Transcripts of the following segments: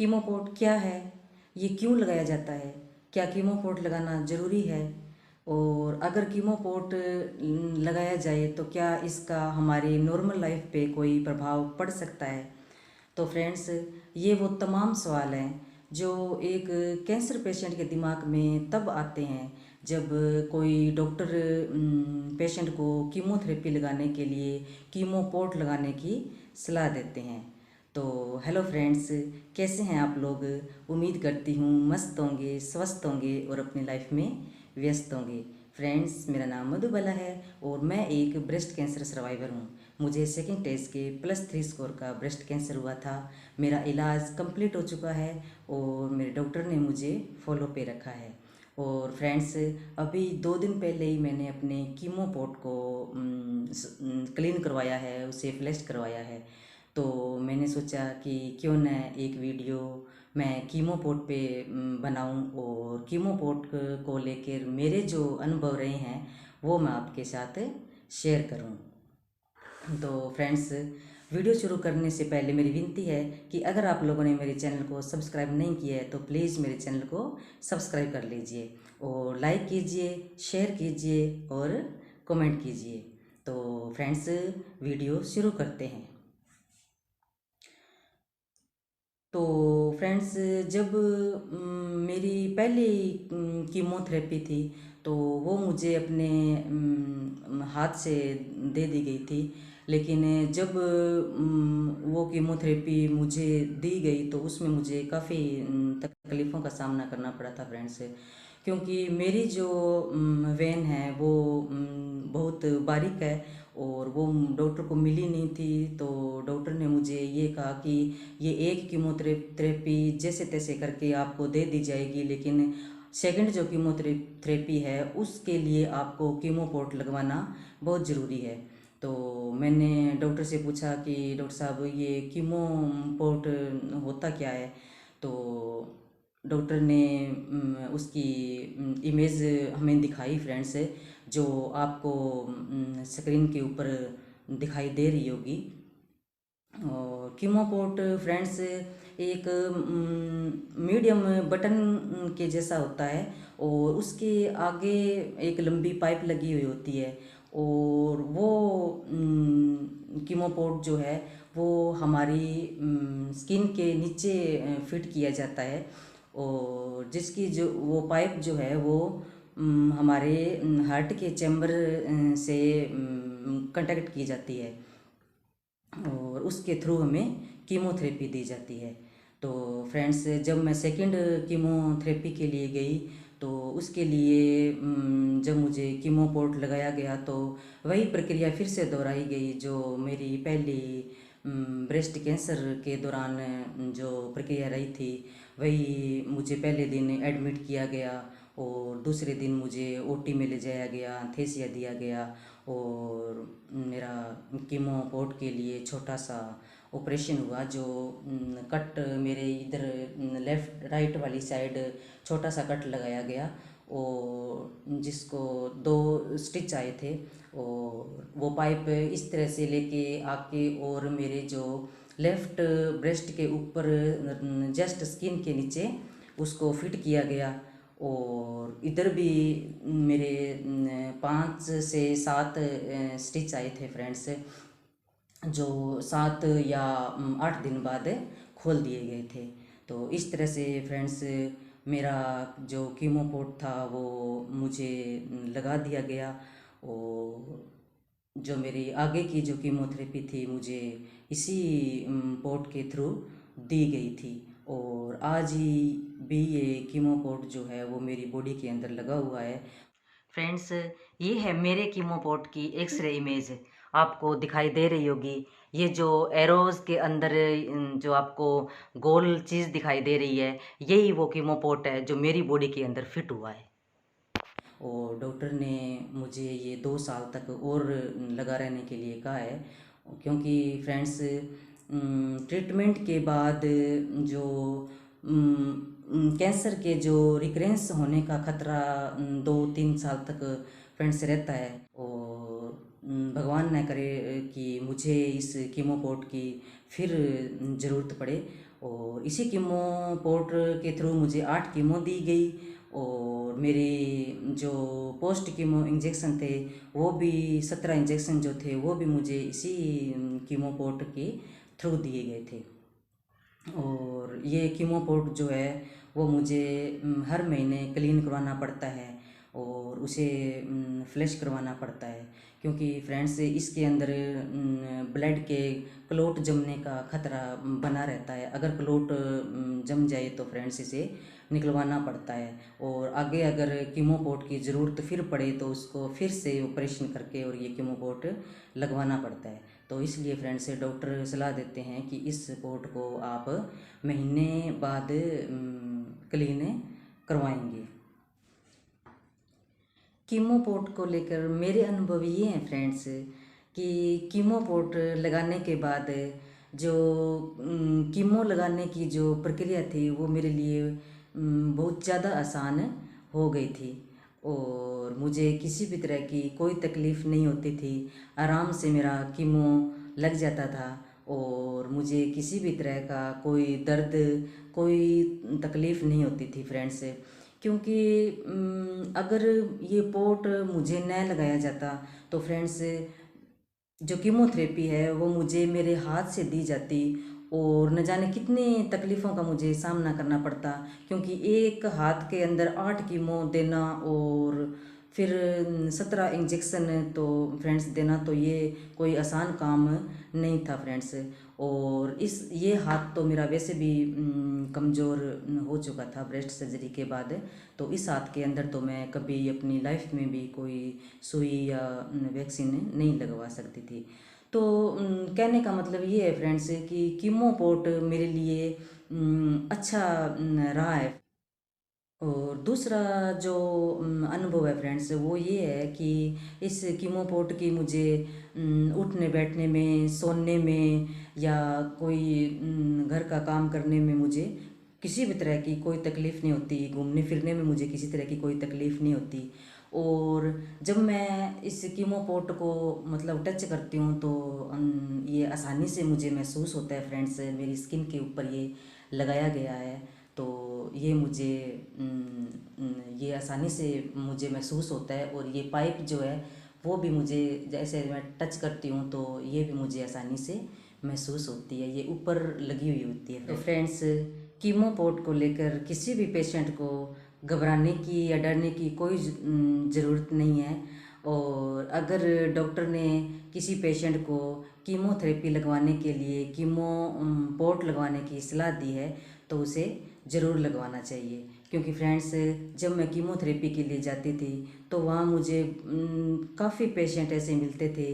कीमोपोट क्या है, ये क्यों लगाया जाता है, क्या कीमोपोट लगाना ज़रूरी है, और अगर कीमोपोट लगाया जाए तो क्या इसका हमारी नॉर्मल लाइफ पे कोई प्रभाव पड़ सकता है। तो फ्रेंड्स, ये वो तमाम सवाल हैं जो एक कैंसर पेशेंट के दिमाग में तब आते हैं जब कोई डॉक्टर पेशेंट को कीमोथेरेपी लगाने के लिए कीमोपोट लगाने की सलाह देते हैं। तो हेलो फ्रेंड्स, कैसे हैं आप लोग। उम्मीद करती हूँ मस्त होंगे, स्वस्थ होंगे और अपनी लाइफ में व्यस्त होंगे। फ्रेंड्स, मेरा नाम मधुबाला है और मैं एक ब्रेस्ट कैंसर सर्वाइवर हूँ। मुझे सेकंड टेस्ट के +3 स्कोर का ब्रेस्ट कैंसर हुआ था। मेरा इलाज कंप्लीट हो चुका है और मेरे डॉक्टर ने मुझे फॉलो पे रखा है। और फ्रेंड्स, अभी 2 दिन पहले ही मैंने अपने कीमोपोट को क्लीन करवाया है, उसे फ्लैश करवाया है। तो मैंने सोचा कि क्यों न एक वीडियो मैं कीमोपोट पे बनाऊं और कीमोपोट को लेकर मेरे जो अनुभव रहे हैं वो मैं आपके साथ शेयर करूं। तो फ्रेंड्स, वीडियो शुरू करने से पहले मेरी विनती है कि अगर आप लोगों ने मेरे चैनल को सब्सक्राइब नहीं किया है तो प्लीज़ मेरे चैनल को सब्सक्राइब कर लीजिए और लाइक कीजिए, शेयर कीजिए और कमेंट कीजिए। तो फ्रेंड्स, वीडियो शुरू करते हैं। तो फ्रेंड्स, जब मेरी पहली कीमोथेरेपी थी तो वो मुझे अपने हाथ से दे दी गई थी। लेकिन जब वो कीमोथेरेपी मुझे दी गई तो उसमें मुझे काफ़ी तकलीफ़ों का सामना करना पड़ा था फ्रेंड्स। क्योंकि मेरी जो वेन है वो बहुत बारीक है और वो डॉक्टर को मिली नहीं थी। तो डॉक्टर ने मुझे ये कहा कि ये एक कीमोथेरेपी जैसे तैसे करके आपको दे दी जाएगी, लेकिन सेकंड जो कीमोथेरेपी है उसके लिए आपको कीमोपोट लगवाना बहुत ज़रूरी है। तो मैंने डॉक्टर से पूछा कि डॉक्टर साहब, ये कीमोपोट होता क्या है। तो डॉक्टर ने उसकी इमेज हमें दिखाई फ्रेंड्स, जो आपको स्क्रीन के ऊपर दिखाई दे रही होगी। और कीमोपोट फ्रेंड्स एक मीडियम बटन के जैसा होता है और उसके आगे एक लंबी पाइप लगी हुई होती है और वो कीमोपोट जो है वो हमारी स्किन के नीचे फिट किया जाता है और जिसकी जो वो पाइप जो है वो हमारे हार्ट के चैम्बर से कांटेक्ट की जाती है और उसके थ्रू हमें कीमोथेरेपी दी जाती है। तो फ्रेंड्स, जब मैं सेकंड कीमोथेरेपी के लिए गई तो उसके लिए जब मुझे कीमोपोट लगाया गया तो वही प्रक्रिया फिर से दोहराई गई जो मेरी पहली ब्रेस्ट कैंसर के दौरान जो प्रक्रिया रही थी। वही मुझे पहले दिन एडमिट किया गया और दूसरे दिन मुझे ओटी में ले जाया गया, एनेस्थीसिया दिया गया और मेरा कीमोपोट के लिए छोटा सा ऑपरेशन हुआ। जो कट मेरे इधर लेफ़्ट राइट वाली साइड छोटा सा कट लगाया गया और जिसको 2 स्टिच आए थे और वो पाइप इस तरह से लेके आके और मेरे जो लेफ़्ट ब्रेस्ट के ऊपर जस्ट स्किन के नीचे उसको फिट किया गया। और इधर भी मेरे 5 से 7 स्टिच आए थे फ्रेंड्स, जो 7 या 8 दिन बाद खोल दिए गए थे। तो इस तरह से फ्रेंड्स मेरा जो कीमोपोट था वो मुझे लगा दिया गया और जो मेरी आगे की जो कीमोथेरेपी थी मुझे इसी पोट के थ्रू दी गई थी और आज ही भी ये कीमोपोट जो है वो मेरी बॉडी के अंदर लगा हुआ है। फ्रेंड्स, ये है मेरे कीमोपोट की एक्सरे इमेज, आपको दिखाई दे रही होगी। ये जो एरोज के अंदर जो आपको गोल चीज़ दिखाई दे रही है, यही वो कीमोपोट है जो मेरी बॉडी के अंदर फिट हुआ है। और डॉक्टर ने मुझे ये 2 साल तक और लगा रहने के लिए कहा है, क्योंकि फ्रेंड्स ट्रीटमेंट के बाद जो कैंसर के जो रिकरेंस होने का खतरा 2-3 साल तक फ्रेंड्स रहता है। और भगवान न करे कि मुझे इस कीमोपोट की फिर ज़रूरत पड़े। और इसी कीमो पोर्ट के थ्रू मुझे 8 कीमो दी गई, और मेरे जो पोस्ट कीमो इंजेक्शन थे वो भी 17 इंजेक्शन जो थे वो भी मुझे इसी कीमो पोर्ट के थ्रू दिए गए थे। और ये कीमो पोर्ट जो है वो मुझे हर महीने क्लीन करवाना पड़ता है और उसे फ्लश करवाना पड़ता है, क्योंकि फ्रेंड्स इसके अंदर ब्लड के क्लोट जमने का खतरा बना रहता है। अगर क्लोट जम जाए तो फ्रेंड्स इसे निकलवाना पड़ता है, और आगे अगर कीमो पोर्ट की ज़रूरत फिर पड़े तो उसको फिर से ऑपरेशन करके और ये कीमो पोर्ट लगवाना पड़ता है। तो इसलिए फ्रेंड्स डॉक्टर सलाह देते हैं कि इस पोर्ट को आप महीने बाद क्लीन करवाएंगे। कीमो पोर्ट को लेकर मेरे अनुभव ये हैं फ्रेंड्स कि कीमो पोर्ट लगाने के बाद जो कीमो लगाने की जो प्रक्रिया थी वो मेरे लिए बहुत ज़्यादा आसान हो गई थी, और मुझे किसी भी तरह की कोई तकलीफ़ नहीं होती थी। आराम से मेरा कीमो लग जाता था, और मुझे किसी भी तरह का कोई दर्द, कोई तकलीफ़ नहीं होती थी फ्रेंड्स। क्योंकि अगर ये पोर्ट मुझे न लगाया जाता तो फ्रेंड्स जो कीमोथेरेपी है वो मुझे मेरे हाथ से दी जाती, और न जाने कितनी तकलीफ़ों का मुझे सामना करना पड़ता, क्योंकि एक हाथ के अंदर 8 कीमो देना और फिर 17 इंजेक्शन तो फ्रेंड्स देना, तो ये कोई आसान काम नहीं था फ्रेंड्स। और ये हाथ तो मेरा वैसे भी कमज़ोर हो चुका था ब्रेस्ट सर्जरी के बाद, तो इस हाथ के अंदर तो मैं कभी अपनी लाइफ में भी कोई सुई या वैक्सीन नहीं लगवा सकती थी। तो कहने का मतलब ये है फ्रेंड्स कि कीमो पोर्ट मेरे लिए अच्छा रहा है। और दूसरा जो अनुभव है फ्रेंड्स वो ये है कि इस कीमो पोर्ट की मुझे उठने बैठने में, सोने में, या कोई घर का काम करने में मुझे किसी भी तरह की कोई तकलीफ़ नहीं होती। घूमने फिरने में मुझे किसी तरह की कोई तकलीफ़ नहीं होती। और जब मैं इस कीमो पोर्ट को मतलब टच करती हूँ तो ये आसानी से मुझे महसूस होता है फ्रेंड्स, मेरी स्किन के ऊपर ये लगाया गया है, तो ये मुझे ये आसानी से मुझे महसूस होता है। और ये पाइप जो है वो भी मुझे जैसे मैं टच करती हूँ तो ये भी मुझे आसानी से महसूस होती है, ये ऊपर लगी हुई होती है। तो फ्रेंड्स कीमो पोर्ट को लेकर किसी भी पेशेंट को घबराने की या डरने की कोई ज़रूरत नहीं है। और अगर डॉक्टर ने किसी पेशेंट को कीमोथेरेपी लगवाने के लिए कीमो पोर्ट लगवाने की सलाह दी है तो उसे ज़रूर लगवाना चाहिए। क्योंकि फ्रेंड्स जब मैं कीमोथेरेपी के लिए जाती थी तो वहाँ मुझे काफ़ी पेशेंट ऐसे मिलते थे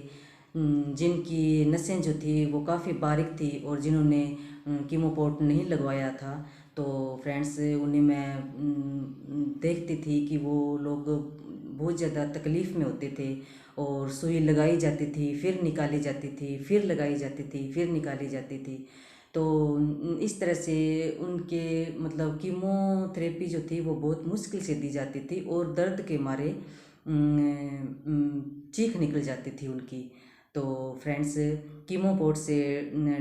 जिनकी नसें जो थी वो काफ़ी बारीक थी और जिन्होंने कीमो पोर्ट नहीं लगवाया था। तो फ्रेंड्स उन्हें मैं देखती थी कि वो लोग बहुत ज़्यादा तकलीफ़ में होते थे, और सुई लगाई जाती थी, फिर निकाली जाती थी, फिर लगाई जाती थी, फिर निकाली जाती थी। तो इस तरह से उनके मतलब कीमोथेरेपी जो थी वो बहुत मुश्किल से दी जाती थी, और दर्द के मारे चीख निकल जाती थी उनकी। तो फ्रेंड्स कीमो पोर्ट से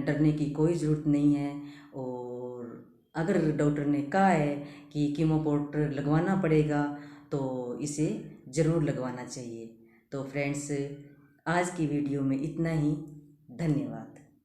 डरने की कोई ज़रूरत नहीं है। और अगर डॉक्टर ने कहा है कि कीमो पोर्ट लगवाना पड़ेगा तो इसे ज़रूर लगवाना चाहिए। तो फ्रेंड्स आज की वीडियो में इतना ही। धन्यवाद।